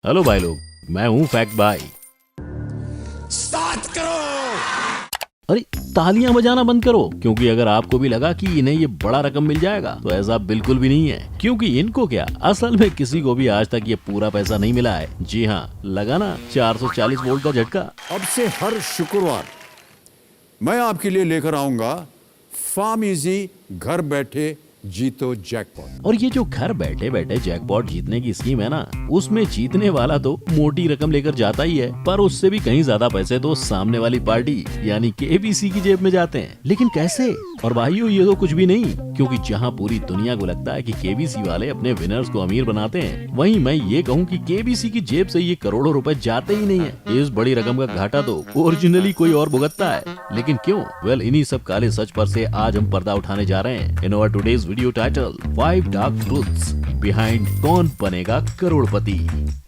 Hello भाई लोग, मैं हूँ फैक्ट भाई। 7 करोड़। अरे तालियां बजाना बंद करो, क्योंकि अगर आपको भी लगा कि इन्हें ये बड़ा रकम मिल जाएगा तो ऐसा बिल्कुल भी नहीं है। क्योंकि इनको क्या, असल में किसी को भी आज तक ये पूरा पैसा नहीं मिला है। जी हाँ, लगा ना 440 वोल्ट का झटका। अब से हर शुक्रवार मैं आपके लिए लेकर आऊंगा फार्म इजी घर बैठे जीतो जैकपॉट। और ये जो घर बैठे बैठे जैकपॉट जीतने की स्कीम है ना, उसमें जीतने वाला तो मोटी रकम लेकर जाता ही है, पर उससे भी कहीं ज्यादा पैसे तो सामने वाली पार्टी यानी केबीसी की जेब में जाते हैं। लेकिन कैसे? और भाइयों, ये तो कुछ भी नहीं, क्योंकि जहां पूरी दुनिया को लगता है कि केबीसी वाले अपने विनर्स को अमीर बनाते हैं, वहीं मैं ये कहूँ कि केबीसी की जेब से ये करोड़ों रुपए जाते ही नहीं है। इस बड़ी रकम का घाटा तो ओरिजिनली कोई और भुगतता है। लेकिन क्यों? वेल, इन्हीं सब काले सच पर से आज हम पर्दा उठाने जा रहे हैं in our today's video title 5 dark truths behind Kaun Banega Crorepati.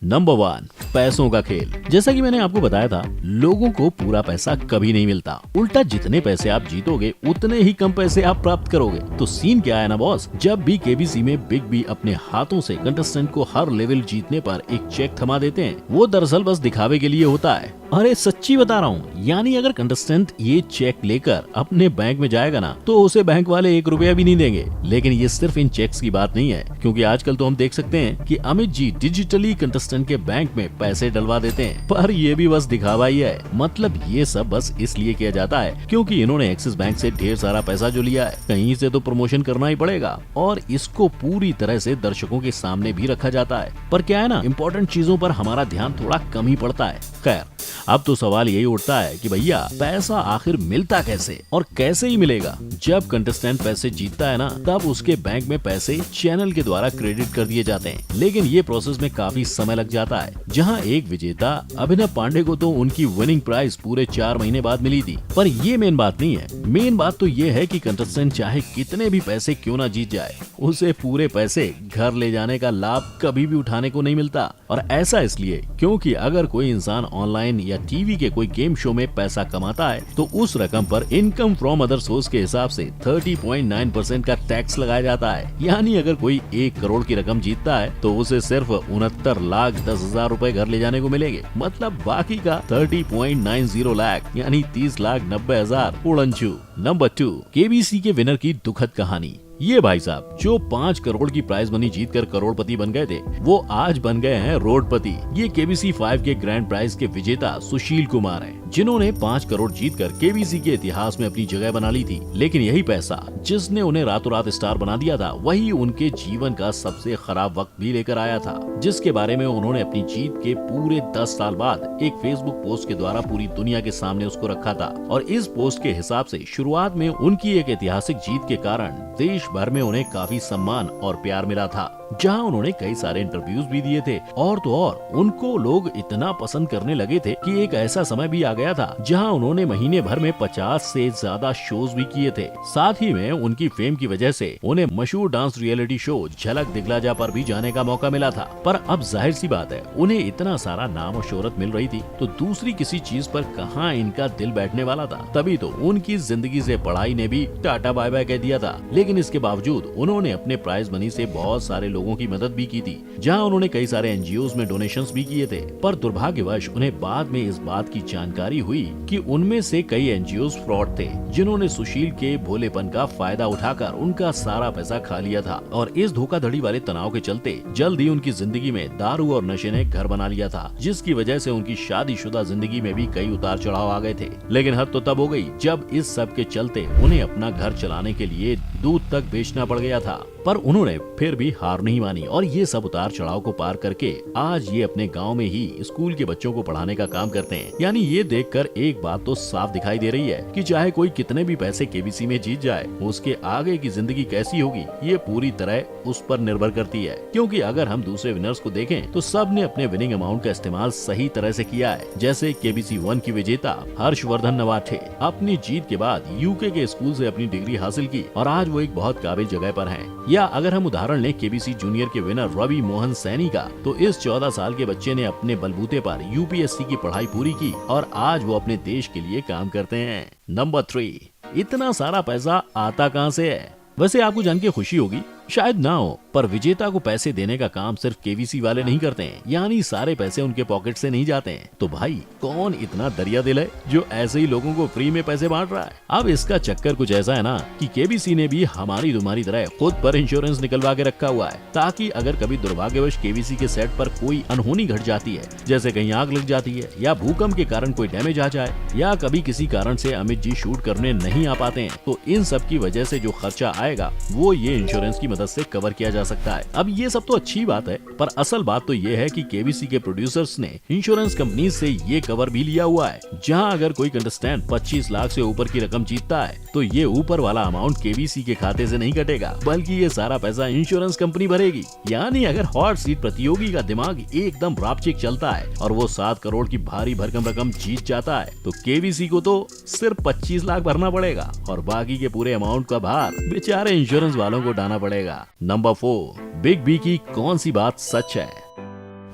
Number 1, पैसों का खेल। जैसा कि मैंने आपको बताया था, लोगों को पूरा पैसा कभी नहीं मिलता। उल्टा जितने पैसे आप जीतोगे उतने ही कम पैसे आप प्राप्त करोगे। तो सीन क्या है ना बॉस, जब भी केबीसी में बिग बी अपने हाथों से कंटेस्टेंट को हर लेवल जीतने पर एक चेक थमा देते हैं, वो दरअसल बस दिखावे के लिए होता है। अरे सच्ची बता रहा हूँ, यानी अगर कंटेस्टेंट ये चेक लेकर अपने बैंक में जाएगा ना, तो उसे बैंक वाले 1 रुपया भी नहीं देंगे। लेकिन ये सिर्फ इन चेक्स की बात नहीं है, क्योंकि आजकल तो हम देख सकते हैं कि अमित जी डिजिटली कंटेस्टेंट के बैंक में पैसे डलवा देते हैं। पर ये भी बस दिखावा ही है। मतलब ये सब बस इसलिए किया जाता है क्योंकि इन्होंने एक्सिस बैंक से ढेर सारा पैसा जो लिया है, कहीं से तो प्रमोशन करना ही पड़ेगा, और इसको पूरी तरह से दर्शकों के सामने भी रखा जाता है। पर क्या है ना, इम्पोर्टेंट चीजों पर हमारा ध्यान थोड़ा कम ही पड़ता है। खैर, अब तो सवाल यही उठता है कि भैया पैसा आखिर मिलता कैसे और कैसे ही मिलेगा? जब कंटेस्टेंट पैसे जीतता है ना, तब उसके बैंक में पैसे चैनल के द्वारा क्रेडिट कर दिए जाते हैं। लेकिन ये प्रोसेस में काफी समय लग जाता है। जहां एक विजेता अभिनव पांडे को तो उनकी विनिंग प्राइस पूरे 4 महीने बाद मिली थी। पर ये मेन बात नहीं है। मेन बात तो ये है कि कंटेस्टेंट चाहे कितने भी पैसे क्यों ना जीत जाए, उसे पूरे पैसे घर ले जाने का लाभ कभी भी उठाने को नहीं मिलता। और ऐसा इसलिए क्योंकि अगर कोई इंसान ऑनलाइन या टीवी के कोई गेम शो में पैसा कमाता है, तो उस रकम पर इनकम फ्रॉम अदर सोर्स के हिसाब से 30.9% का टैक्स लगाया जाता है। यानी अगर कोई 1 करोड़ की रकम जीतता है, तो उसे सिर्फ 69,10,000 रुपए घर ले जाने को मिलेंगे। मतलब बाकी का 30.90 लाख यानी 30,90,000 उड़नछू। नंबर 2, केबीसी के विनर की दुखद कहानी। ये भाई साहब जो 5 करोड़ की प्राइज मनी जीतकर करोड़पति बन गए थे, वो आज बन गए हैं रोडपति। ये केबीसी 5 के ग्रैंड प्राइज के विजेता सुशील कुमार हैं, जिन्होंने 5 करोड़ जीतकर केबीसी के इतिहास में अपनी जगह बना ली थी। लेकिन यही पैसा जिसने उन्हें रातों रात स्टार बना दिया था, वही उनके जीवन का सबसे खराब वक्त भी लेकर आया था, जिसके बारे में उन्होंने अपनी जीत के पूरे 10 साल बाद एक फेसबुक पोस्ट के द्वारा पूरी दुनिया के सामने उसको रखा था। और इस पोस्ट के हिसाब से शुरुआत में उनकी एक ऐतिहासिक जीत के कारण देश भर में उन्हें काफी सम्मान और प्यार मिला था, जहां उन्होंने कई सारे इंटरव्यूज भी दिए थे। और तो और उनको लोग इतना पसंद करने लगे थे कि एक ऐसा समय भी आ गया था जहां उन्होंने महीने भर में 50 से ज्यादा शोज भी किए थे। साथ ही में उनकी फेम की वजह से उन्हें मशहूर डांस रियलिटी शो झलक दिखला जा पर भी जाने का मौका मिला था। पर अब जाहिर सी बात है, उन्हें इतना सारा नाम और शोहरत मिल रही थी, तो दूसरी किसी चीज पर कहां इनका दिल बैठने वाला था। तभी तो उनकी जिंदगी से पढ़ाई ने भी टाटा बाय बाय कह दिया था। लेकिन इसके बावजूद उन्होंने अपने प्राइज मनी से बहुत सारे लोगों की मदद भी की थी, जहां उन्होंने कई सारे एनजीओज में डोनेशंस भी किए थे। पर दुर्भाग्यवश उन्हें बाद में इस बात की जानकारी हुई कि उनमें से कई एनजीओज फ्रॉड थे, जिन्होंने सुशील के भोलेपन का फायदा उठाकर उनका सारा पैसा खा लिया था। और इस धोखाधड़ी वाले तनाव के चलते जल्द ही उनकी जिंदगी में दारू और नशे ने घर बना लिया था, जिसकी वजह से उनकी शादीशुदा जिंदगी में भी कई उतार चढ़ाव आ गए थे। लेकिन हद तो तब हो गई जब इस सब के चलते उन्हें अपना घर चलाने के लिए दूध तक बेचना पड़ गया था। पर उन्होंने फिर भी हार नहीं मानी और ये सब उतार चढ़ाव को पार करके आज ये अपने गांव में ही स्कूल के बच्चों को पढ़ाने का काम करते हैं। यानी ये देखकर एक बात तो साफ दिखाई दे रही है कि चाहे कोई कितने भी पैसे केबीसी में जीत जाए, उसके आगे की जिंदगी कैसी होगी ये पूरी तरह उस पर निर्भर करती है। क्योंकि अगर हम दूसरे विनर्स को देखें तो सब ने अपने विनिंग अमाउंट का इस्तेमाल सही तरह से किया है। जैसे केबीसी 1 की विजेता हर्षवर्धन नवाठे अपनी जीत के बाद यूके के स्कूल से अपनी डिग्री हासिल की और आज वो एक बहुत काबिल जगह पर हैं। या अगर हम उदाहरण लें केबीसी जूनियर के विनर रवि मोहन सैनी का, तो इस 14 साल के बच्चे ने अपने बलबूते पर यूपीएससी की पढ़ाई पूरी की और आज वो अपने देश के लिए काम करते हैं। नंबर 3, इतना सारा पैसा आता कहां से है? वैसे आपको जान के खुशी होगी शायद ना हो, पर विजेता को पैसे देने का काम सिर्फ केवीसी वाले नहीं करते हैं, यानी सारे पैसे उनके पॉकेट से नहीं जाते हैं। तो भाई कौन इतना दरिया दिल है जो ऐसे ही लोगों को फ्री में पैसे बांट रहा है? अब इसका चक्कर कुछ ऐसा है ना कि केबीसी ने भी हमारी तुम्हारी तरह खुद पर इंश्योरेंस निकलवा के रखा हुआ है, ताकि अगर कभी दुर्भाग्यवश केबीसी के सेट पर कोई अनहोनी घट जाती है, जैसे कहीं आग लग जाती है या भूकंप के कारण कोई डैमेज आ जाए या कभी किसी कारण से अमित जी शूट करने नहीं आ पाते हैं, तो इन सब की वजह से जो खर्चा आएगा वो ये इंश्योरेंस की मदद से कवर किया जा सकता है। अब ये सब तो अच्छी बात है, पर असल बात तो ये है कि केबीसी के प्रोड्यूसर्स ने इंश्योरेंस कंपनी से ये कवर भी लिया हुआ है, जहां अगर कोई कंटेस्टेंट 25 लाख से ऊपर की रकम जीतता है तो ये ऊपर वाला अमाउंट केबीसी के खाते से नहीं कटेगा, बल्कि ये सारा पैसा इंश्योरेंस कंपनी भरेगी। यानी अगर हॉट सीट प्रतियोगी का दिमाग एकदम रापचिक चलता है और वो 7 करोड़ की भारी भरकम रकम जीत जाता है, तो केबीसी को तो सिर्फ 25 लाख भरना पड़ेगा और बाकी के पूरे अमाउंट का भार बेचारे इंश्योरेंस वालों को उठाना पड़ेगा। नंबर 4, बिग बी की कौन सी बात सच है?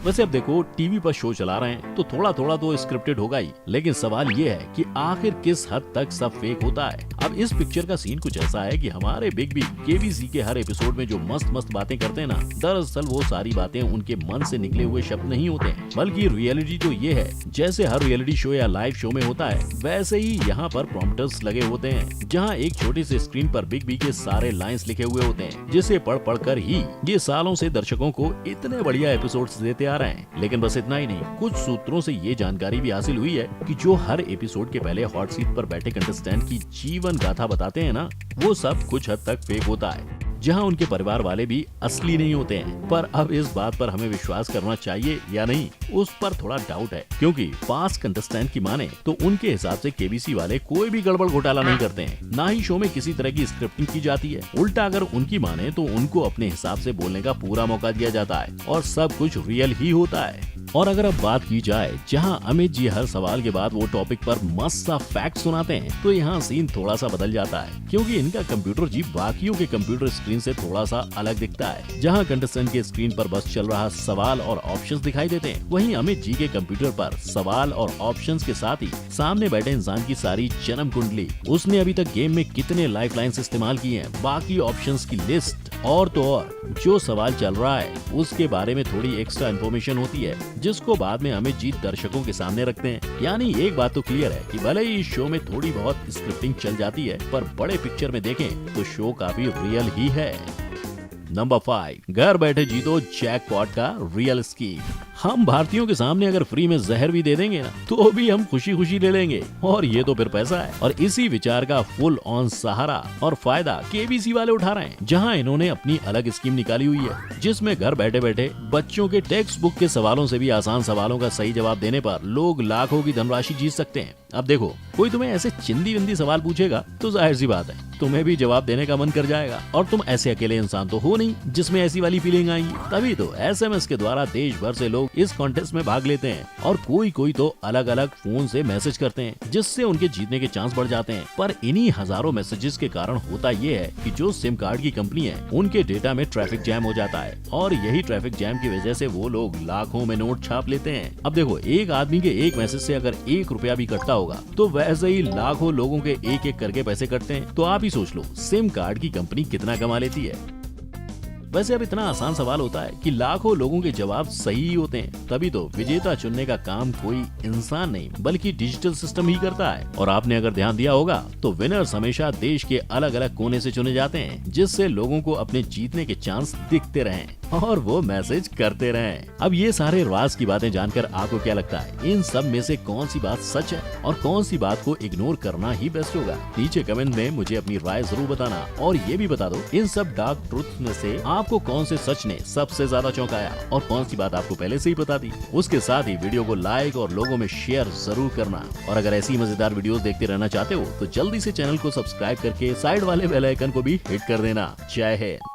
वैसे अब देखो, टीवी पर शो चला रहे हैं तो थोड़ा थोड़ा तो स्क्रिप्टेड होगा ही, लेकिन सवाल ये है कि आखिर किस हद तक सब फेक होता है। अब इस पिक्चर का सीन कुछ ऐसा है कि हमारे बिग बी केबीसी के हर एपिसोड में जो मस्त मस्त बातें करते हैं ना, दरअसल वो सारी बातें उनके मन से निकले हुए शब्द नहीं होते हैं, बल्कि रियलिटी तो ये है जैसे हर रियलिटी शो या लाइव शो में होता है, वैसे ही यहाँ पर प्रॉम्प्टर्स लगे होते हैं, जहाँ एक छोटी सी स्क्रीन पर बिग बी के सारे लाइन्स लिखे हुए होते हैं, जिसे पढ़ पढ़ कर ही ये सालों से दर्शकों को इतने बढ़िया एपिसोड्स देते आ रहे हैं। लेकिन बस इतना ही नहीं, कुछ सूत्रों से ये जानकारी भी हासिल हुई है कि जो हर एपिसोड के पहले हॉट सीट पर बैठे कंटेस्टेंट की जीवन गाथा बताते हैं ना, वो सब कुछ हद तक फेक होता है, जहां उनके परिवार वाले भी असली नहीं होते हैं। पर अब इस बात पर हमें विश्वास करना चाहिए या नहीं, उस पर थोड़ा डाउट है, क्योंकि पास कंटेस्टेंट की माने तो उनके हिसाब से केबीसी वाले कोई भी गड़बड़ घोटाला नहीं करते हैं, ना ही शो में किसी तरह की स्क्रिप्टिंग की जाती है। उल्टा अगर उनकी माने तो उनको अपने हिसाब से बोलने का पूरा मौका दिया जाता है और सब कुछ रियल ही होता है। और अगर अब बात की जाए जहां अमित जी हर सवाल के बाद वो टॉपिक पर मस्त सा फैक्ट सुनाते हैं, तो यहाँ सीन थोड़ा सा बदल जाता है, क्योंकि इनका कंप्यूटर जी बाकियों के कंप्यूटर स्क्रीन से थोड़ा सा अलग दिखता है। जहां कंटेस्टेंट के स्क्रीन पर बस चल रहा सवाल और ऑप्शंस दिखाई देते हैं, वहीं अमित जी के कंप्यूटर पर सवाल और ऑप्शंस के साथ ही सामने बैठे इंसान की सारी जन्म कुंडली, उसने अभी तक गेम में कितने लाइफलाइंस इस्तेमाल किए हैं, बाकी ऑप्शंस की लिस्ट, और तो और जो सवाल चल रहा है उसके बारे में थोड़ी एक्स्ट्रा इन्फॉर्मेशन होती है, जिसको बाद में अमित जी दर्शकों के सामने रखते हैं। यानी एक बात तो क्लियर है कि भले ही इस शो में थोड़ी बहुत स्क्रिप्टिंग चल जाती है, पर बड़े पिक्चर में देखें तो शो काफी रियल ही है। नंबर 5, घर बैठे जीतो जैकपॉट का रियल स्कीम। हम भारतीयों के सामने अगर फ्री में जहर भी दे देंगे ना, तो भी हम खुशी खुशी ले लेंगे, और ये तो फिर पैसा है। और इसी विचार का फुल ऑन सहारा और फायदा केबीसी वाले उठा रहे हैं, जहां इन्होंने अपनी अलग स्कीम निकाली हुई है, जिसमें घर बैठे बैठे बच्चों के टेक्स्ट बुक के सवालों से भी आसान सवालों का सही जवाब देने पर लोग लाखों की धनराशि जीत सकते हैं। अब देखो, कोई तुम्हें ऐसे चिंदी विंदी सवाल पूछेगा तो जाहिर सी बात है तुम्हें भी जवाब देने का मन कर जाएगा, और तुम ऐसे अकेले इंसान तो हो नहीं जिसमें ऐसी वाली फीलिंग आएगी। तभी तो SMS के द्वारा देश भर से लोग इस कॉन्टेस्ट में भाग लेते हैं, और कोई कोई तो अलग अलग फोन से मैसेज करते हैं, जिससे उनके जीतने के चांस बढ़ जाते हैं। पर इन्हीं हजारों मैसेजेस के कारण होता ये है कि जो सिम कार्ड की कंपनी है, उनके डेटा में ट्रैफिक जैम हो जाता है, और यही ट्रैफिक जैम की वजह से वो लोग लाखों में नोट छाप लेते हैं। अब देखो, एक आदमी के एक मैसेज से अगर 1 रुपया भी कटता होगा, तो वैसे ही लाखों लोगों के एक एक करके पैसे कटते हैं। तो आप ही सोच लो सिम कार्ड की कंपनी कितना कमा लेती है। वैसे अब इतना आसान सवाल होता है कि लाखों लोगों के जवाब सही ही होते हैं, तभी तो विजेता चुनने का काम कोई इंसान नहीं बल्कि डिजिटल सिस्टम ही करता है। और आपने अगर ध्यान दिया होगा तो विनर्स हमेशा देश के अलग अलग कोने से चुने जाते हैं, जिससे लोगों को अपने जीतने के चांस दिखते रहें और वो मैसेज करते रहें। अब ये सारे राज की बातें जानकर आपको क्या लगता है, इन सब में से कौन सी बात सच है और कौन सी बात को इग्नोर करना ही बेस्ट होगा? नीचे कमेंट में मुझे अपनी राय जरूर बताना, और ये भी बता दो इन सब डार्क ट्रूथ में से आपको कौन से सच ने सबसे ज्यादा चौंकाया और कौन सी बात आपको पहले से ही पता थी। उसके साथ ही वीडियो को लाइक और लोगों में शेयर जरूर करना, और अगर ऐसी मजेदार वीडियोस देखते रहना चाहते हो तो जल्दी से चैनल को सब्सक्राइब करके साइड वाले बेल आइकन को भी हिट कर देना। जय हिंद।